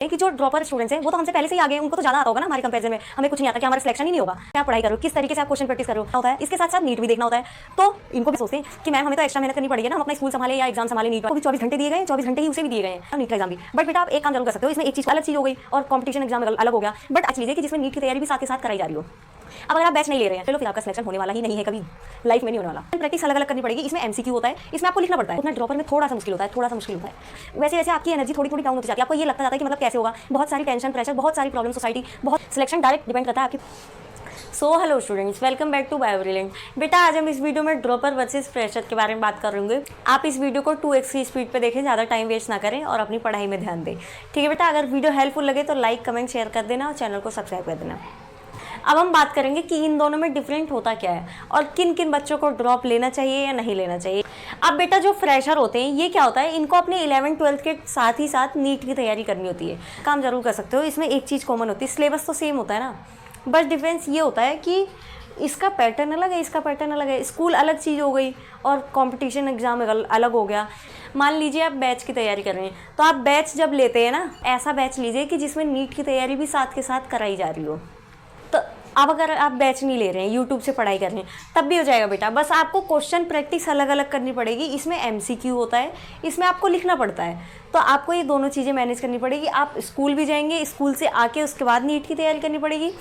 कि जो dropper students हैं वो तो हमसे पहले से ही आगे हैं, उनको तो ज़्यादा आता होगा ना हमारे कंपेरिजन में। हमें कुछ नहीं आता कि हमारा सिलेक्शन ही नहीं होगा। क्या पढ़ाई करो, किस तरीके से आप क्वेश्चन प्रैक्टिस करो होता है, इसके साथ साथ नीट भी देखना होता है। तो इनको भी सोचते हैं कि मैम हमें तो एक्स्ट्रा मेहनत करनी पड़ेगी ना, हम अपना स्कूल संभाले या एग्जाम संभाले। नीट को भी 24 घंटे दिए गए, 24 घंटे ही उसे भी दिए गए हैं नीट का एग्जाम भी। बट बेटा आप एक काम जरूर कर सकते हो, इसमें एक चीज़ अलग चीज़ हो गई और कॉम्पिटिशन एग्जाम अलग हो गया। बट अच्छी लीजिए कि जिसमें नीट की तैयारी भी साथ के साथ कराई जा रही हो। अब अगर आप बैच नहीं ले रहे हैं चलो फिर आपका सिलेक्शन होने वाला ही नहीं है, कभी लाइफ में नहीं होने वाला। प्रैक्टिस अलग अलग करनी पड़ेगी। इसमें एमसीक्यू होता है, इसमें आपको लिखना पड़ता है। उतना ड्रॉपर में थोड़ा सा मुश्किल होता है, थोड़ा सा मुश्किल होता है। वैसे वैसे आपकी एनर्जी थोड़ी थोड़ी डाउन होती जाती है। आपको ये लगता जाता है कि मतलब कैसे होगा, बहुत सारी टेंशन प्रेशर, बहुत सारी प्रॉब्लम सोसाइटी, बहुत सिलेक्शन डायरेक्ट डिपेंड करता है आपकी। So hello students, welcome back to Biobrilliant. बेटा आज हम इस वीडियो में ड्रॉपर वर्सेस फ्रेशर के बारे में बात कर रहे हैं। आप इस वीडियो को 2x की स्पीड पे देखें, ज़्यादा टाइम वेस्ट ना करें और अपनी पढ़ाई में ध्यान दें। ठीक है बेटा, अगर वीडियो हेल्पफुल लगे तो लाइक कमेंट शेयर कर देना और चैनल को सब्सक्राइब कर देना। अब हम बात करेंगे कि इन दोनों में डिफरेंट होता क्या है और किन किन बच्चों को ड्रॉप लेना चाहिए या नहीं लेना चाहिए। अब बेटा जो फ्रेशर होते हैं ये क्या होता है, इनको अपने 11th-12th के साथ ही साथ नीट की तैयारी करनी होती है। काम जरूर कर सकते हो, इसमें एक चीज़ कॉमन होती है, सिलेबस तो सेम होता है ना, बस डिफरेंस ये होता है कि इसका पैटर्न अलग है, इसका पैटर्न अलग है। स्कूल अलग चीज़ हो गई और कंपटीशन एग्जाम अलग हो गया। मान लीजिए आप बैच की तैयारी कर रहे हैं, तो आप बैच जब लेते हैं ना, ऐसा बैच लीजिए कि जिसमें नीट की तैयारी भी साथ के साथ कराई जा रही हो। तो अब अगर आप बैच नहीं ले रहे हैं, यूट्यूब से पढ़ाई कर रहे हैं, तब भी हो जाएगा बेटा। बस आपको क्वेश्चन प्रैक्टिस अलग अलग करनी पड़ेगी। इसमें एमसीक्यू होता है, इसमें आपको लिखना पड़ता है। तो आपको ये दोनों चीज़ें मैनेज करनी पड़ेगी। आप स्कूल भी जाएंगे, स्कूल से आके उसके बाद नीट की तैयारी करनी पड़ेगी,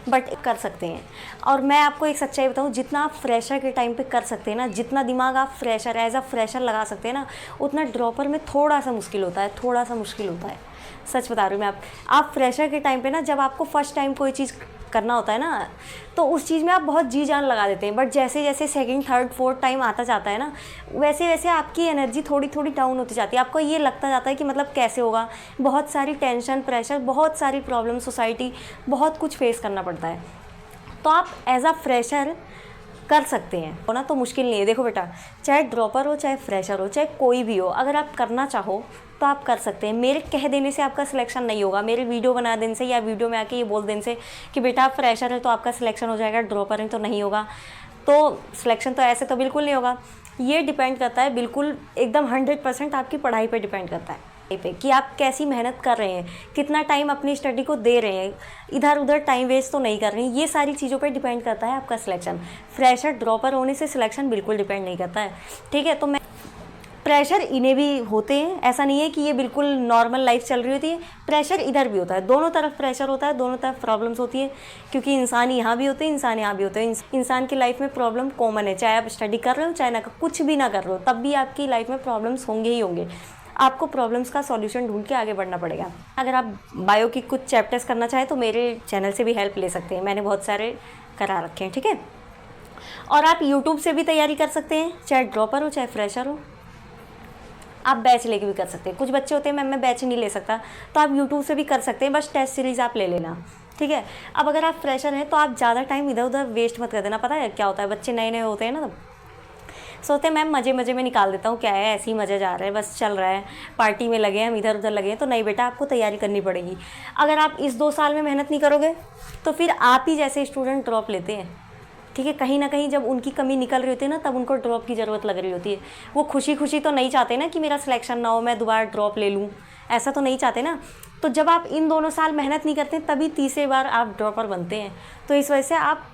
बट कर सकते हैं। और मैं आपको एक सच्चाई बताऊं, जितना आप फ्रेशर के टाइम पे कर सकते हैं ना, जितना दिमाग आप फ्रेशर एज अ फ्रेशर लगा सकते हैं ना, उतना ड्रॉपर में थोड़ा सा मुश्किल होता है, थोड़ा सा मुश्किल होता है। सच बता रही हूँ मैं। आप फ्रेशर के टाइम पे ना, जब आपको फर्स्ट टाइम कोई चीज़ करना होता है ना, तो उस चीज़ में आप बहुत जी जान लगा देते हैं। बट जैसे जैसे सेकंड थर्ड फोर्थ टाइम आता जाता है ना, वैसे वैसे आपकी एनर्जी थोड़ी थोड़ी डाउन होती जाती है। आपको ये लगता जाता है कि मतलब कैसे होगा, बहुत सारी टेंशन प्रेशर, बहुत सारी प्रॉब्लम सोसाइटी, बहुत कुछ फेस करना पड़ता है। तो आप एज अ फ्रेशर कर सकते हैं होना, तो मुश्किल नहीं है। देखो बेटा, चाहे ड्रॉपर हो, चाहे फ्रेशर हो, चाहे कोई भी हो, अगर आप करना चाहो तो आप कर सकते हैं। मेरे कह देने से आपका सिलेक्शन नहीं होगा, मेरे वीडियो बना देने से या वीडियो में आके ये बोल देने से कि बेटा आप फ्रेशर है तो आपका सिलेक्शन हो जाएगा, ड्रॉपर है तो नहीं होगा। तो सिलेक्शन तो ऐसे तो बिल्कुल नहीं होगा। ये डिपेंड करता है, बिल्कुल एकदम 100% आपकी पढ़ाई पर डिपेंड करता है पे कि आप कैसी मेहनत कर रहे हैं, कितना टाइम अपनी स्टडी को दे रहे हैं, इधर उधर टाइम वेस्ट तो नहीं कर रहे हैं। ये सारी चीज़ों पे डिपेंड करता है आपका सिलेक्शन। फ्रेशर ड्रॉपर होने से सिलेक्शन बिल्कुल डिपेंड नहीं करता है। ठीक है, तो मैं प्रेशर इन्हें भी होते हैं, ऐसा नहीं है कि ये बिल्कुल नॉर्मल लाइफ चल रही होती है। प्रेशर इधर भी होता है, दोनों तरफ प्रेशर होता है, दोनों तरफ प्रॉब्लम्स होती है, क्योंकि इंसान यहाँ भी होते हैं, इंसान यहाँ भी होते हैं। इंसान की लाइफ में प्रॉब्लम कॉमन है, चाहे आप स्टडी कर रहे हो चाहे ना कुछ भी ना कर रहे हो, तब भी आपकी लाइफ में प्रॉब्लम्स होंगे ही होंगे। आपको प्रॉब्लम्स का सॉल्यूशन ढूंढ के आगे बढ़ना पड़ेगा। अगर आप बायो की कुछ चैप्टर्स करना चाहें तो मेरे चैनल से भी हेल्प ले सकते हैं, मैंने बहुत सारे करा रखे हैं। ठीक है, और आप यूट्यूब से भी तैयारी कर सकते हैं, चाहे ड्रॉपर हो चाहे फ्रेशर हो। आप बैच लेके भी कर सकते हैं। कुछ बच्चे होते हैं मैं बैच नहीं ले सकता, तो आप यूट्यूब से भी कर सकते हैं, बस टेस्ट सीरीज़ आप ले लेना। ठीक है, अब अगर आप फ्रेशर हैं तो आप ज़्यादा टाइम इधर उधर वेस्ट मत कर देना। पता है क्या होता है, बच्चे नए नए होते हैं ना, तब सोचते हैं मैम मज़े मज़े में निकाल देता हूँ, क्या है ऐसे ही मज़ा जा रहा है, बस चल रहा है, पार्टी में लगे हैं, हम इधर उधर लगे हैं। तो नहीं बेटा, आपको तैयारी करनी पड़ेगी। अगर आप इस 2 साल में मेहनत नहीं करोगे तो फिर आप ही जैसे स्टूडेंट ड्रॉप लेते हैं। ठीक है, कहीं ना कहीं जब उनकी कमी निकल रही होती है ना, तब उनको ड्रॉप की ज़रूरत लग रही होती है। वो खुशी खुशी तो नहीं चाहते ना कि मेरा सिलेक्शन ना हो, मैं दोबारा ड्रॉप ले लूँ, ऐसा तो नहीं चाहते ना। तो जब आप इन दोनों साल मेहनत नहीं करते तभी तीसरे बार आप ड्रॉपर बनते हैं। तो इस वजह से आप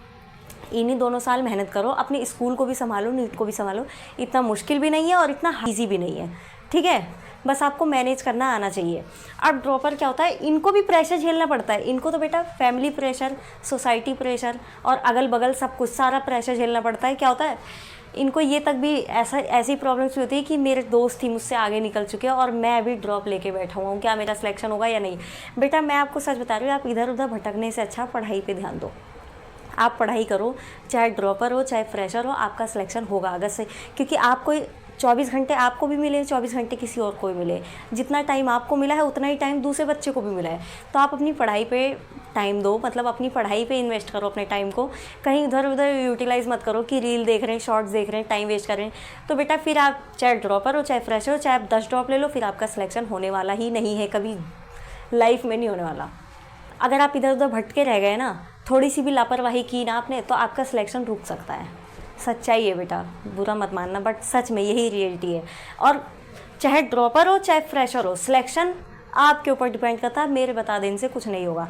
इन्हीं दोनों साल मेहनत करो, अपने स्कूल को भी संभालो, नीट को भी संभालो। इतना मुश्किल भी नहीं है और इतना ईजी भी नहीं है। ठीक है, बस आपको मैनेज करना आना चाहिए। अब ड्रॉपर क्या होता है, इनको भी प्रेशर झेलना पड़ता है। इनको तो बेटा फैमिली प्रेशर, सोसाइटी प्रेशर और अगल बगल सब कुछ सारा प्रेशर झेलना पड़ता है। क्या होता है, इनको ये तक भी ऐसी प्रॉब्लम्स भी होती है कि मेरे दोस्त ही मुझसे आगे निकल चुके हैं और मैं अभी ड्रॉप लेके बैठा हुआ हूँ, क्या मेरा सिलेक्शन होगा या नहीं। बेटा मैं आपको सच बता रही हूँ, आप इधर उधर भटकने से अच्छा पढ़ाई पर ध्यान दो। आप पढ़ाई करो, चाहे ड्रॉपर हो चाहे फ्रेशर हो, आपका सिलेक्शन होगा अगर से। क्योंकि आपको 24 घंटे आपको भी मिले, 24 घंटे किसी और को भी मिले, जितना टाइम आपको मिला है उतना ही टाइम दूसरे बच्चे को भी मिला है। तो आप अपनी पढ़ाई पे टाइम दो, मतलब अपनी पढ़ाई पे इन्वेस्ट करो अपने टाइम को। कहीं इधर उधर यूटिलाइज़ मत करो कि रील देख रहे हैं, शॉर्ट्स देख रहे हैं, टाइम वेस्ट कर रहे हैं। तो बेटा फिर आप चाहे ड्रॉपर हो चाहे फ्रेशर हो, चाहे आप 10 ड्रॉप ले लो, फिर आपका सिलेक्शन होने वाला ही नहीं है, कभी लाइफ में नहीं होने वाला। अगर आप इधर उधर भटके रह गए ना, थोड़ी सी भी लापरवाही की ना आपने, तो आपका सिलेक्शन रुक सकता है। सच्चाई है बेटा, बुरा मत मानना, बट सच में यही रियलिटी है। और चाहे ड्रॉपर हो चाहे फ्रेशर हो, सिलेक्शन आपके ऊपर डिपेंड करता है, मेरे बता देने से कुछ नहीं होगा।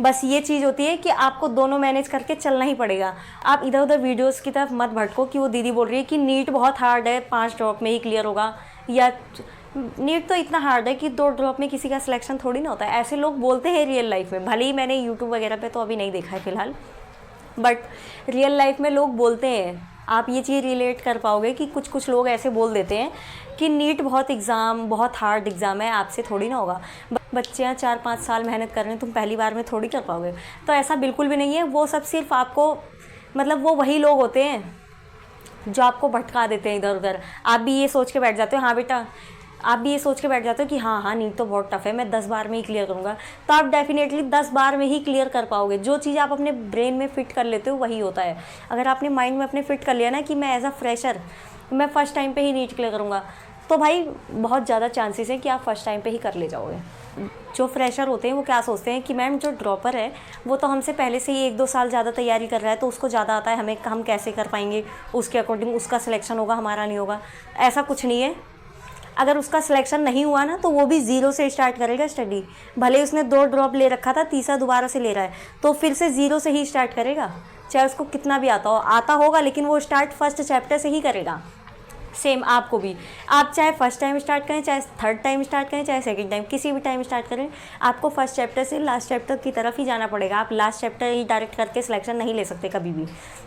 बस ये चीज़ होती है कि आपको दोनों मैनेज करके चलना ही पड़ेगा। आप इधर उधर वीडियोस की तरफ मत भटको कि वो दीदी बोल रही है कि नीट बहुत हार्ड है, 5 ड्रॉप में ही क्लियर होगा, या नीट तो इतना हार्ड है कि 2 ड्रॉप में किसी का सिलेक्शन थोड़ी ना होता है। ऐसे लोग बोलते हैं रियल लाइफ में, भले ही मैंने यूट्यूब वगैरह पे तो अभी नहीं देखा है फ़िलहाल, बट रियल लाइफ में लोग बोलते हैं। आप ये चीज़ रिलेट कर पाओगे कि कुछ कुछ लोग ऐसे बोल देते हैं कि नीट बहुत हार्ड एग्ज़ाम है, आपसे थोड़ी ना होगा। बच्चे 4-5 साल मेहनत कर रहे हैं, तुम पहली बार में थोड़ी कर पाओगे। तो ऐसा बिल्कुल भी नहीं है। वो सब सिर्फ आपको, मतलब वो वही लोग होते हैं जो आपको भटका देते हैं इधर उधर। आप भी ये सोच के बैठ जाते हो, हाँ बेटा, आप भी ये सोच के बैठ जाते हो कि हाँ नीट तो बहुत टफ है, मैं 10 बार में ही क्लियर करूँगा। तो आप डेफिनेटली 10 बार में ही क्लियर कर पाओगे। जो चीज़ आप अपने ब्रेन में फ़िट कर लेते हो वही होता है। अगर आपने माइंड में अपने फ़िट कर लिया ना कि मैं एज अ फ्रेशर मैं फ़र्स्ट टाइम पे ही नीट क्लियर करूँगा, तो भाई बहुत ज़्यादा चांसेस है कि आप फर्स्ट टाइम पे ही कर ले जाओगे। जो फ्रेशर होते हैं वो क्या सोचते हैं कि मैम जो ड्रॉपर है वो तो हमसे पहले से ही 1-2 साल ज़्यादा तैयारी कर रहा है, तो उसको ज़्यादा आता है, हम कैसे कर पाएंगे, उसके अकॉर्डिंग उसका सिलेक्शन होगा, हमारा नहीं होगा। ऐसा कुछ नहीं है। अगर उसका सिलेक्शन नहीं हुआ ना तो वो भी 0 से स्टार्ट करेगा स्टडी। भले उसने 2 ड्रॉप ले रखा था, तीसरा दोबारा से ले रहा है, तो फिर से 0 से ही स्टार्ट करेगा, चाहे उसको कितना भी आता होगा, लेकिन वो स्टार्ट फर्स्ट चैप्टर से ही करेगा। सेम आपको भी, आप चाहे फर्स्ट टाइम स्टार्ट करें, चाहे थर्ड टाइम स्टार्ट करें, चाहे सेकंड टाइम, किसी भी टाइम स्टार्ट करें, आपको फर्स्ट चैप्टर से लास्ट चैप्टर की तरफ ही जाना पड़ेगा। आप लास्ट चैप्टर ही डायरेक्ट करके सिलेक्शन नहीं ले सकते कभी भी,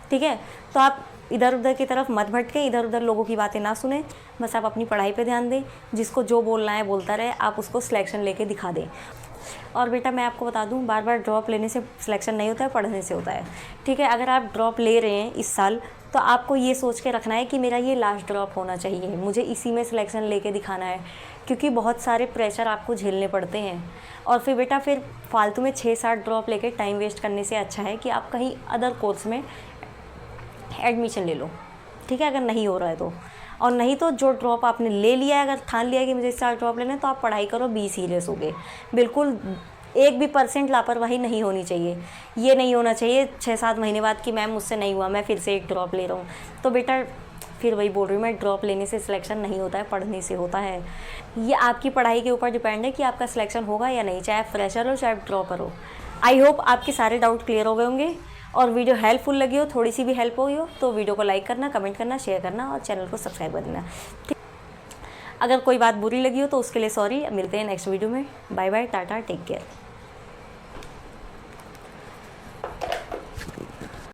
ठीक है। तो आप इधर उधर की तरफ मत भटकें, इधर उधर लोगों की बातें ना सुने, बस आप अपनी पढ़ाई पे ध्यान दें। जिसको जो बोलना है बोलता रहे, आप उसको सिलेक्शन लेके दिखा दें। और बेटा मैं आपको बता दूं, बार बार ड्रॉप लेने से सिलेक्शन नहीं होता है, पढ़ने से होता है, ठीक है। अगर आप ड्रॉप ले रहे हैं इस साल, तो आपको ये सोच के रखना है कि मेरा ये लास्ट ड्रॉप होना चाहिए, मुझे इसी में सिलेक्शन लेके दिखाना है, क्योंकि बहुत सारे प्रेशर आपको झेलने पड़ते हैं। और फिर बेटा फिर फालतू में 6-7 ड्रॉप लेके टाइम वेस्ट करने से अच्छा है कि आप कहीं अदर कोर्स में एडमिशन ले लो, ठीक है, अगर नहीं हो रहा है तो। और नहीं तो जो ड्रॉप आपने ले लिया है, अगर ठान लिया है कि मुझे 4 ड्रॉप लेना है, तो आप पढ़ाई करो, बी सीरियस हो गए। बिल्कुल 1% लापरवाही नहीं होनी चाहिए। ये नहीं होना चाहिए 6-7 महीने बाद कि मैम मुझसे नहीं हुआ, मैं फिर से 1 ड्रॉप ले रहा हूँ। तो बेटा फिर वही बोल रही हूँ मैं, ड्रॉप लेने से सिलेक्शन नहीं होता है, पढ़ने से होता है। ये आपकी पढ़ाई के ऊपर डिपेंड है कि आपका सिलेक्शन होगा या नहीं, चाहे फ्रेशर हो चाहे ड्रॉपर हो। आई होप आपके सारे डाउट क्लियर हो गए होंगे और वीडियो हेल्पफुल लगी हो, थोड़ी सी भी हेल्प हुई हो तो वीडियो को लाइक करना, कमेंट करना, शेयर करना और चैनल को सब्सक्राइब कर देना, ठीक। अगर कोई बात बुरी लगी हो तो उसके लिए सॉरी। मिलते हैं नेक्स्ट वीडियो में। Bye bye, tata, take care.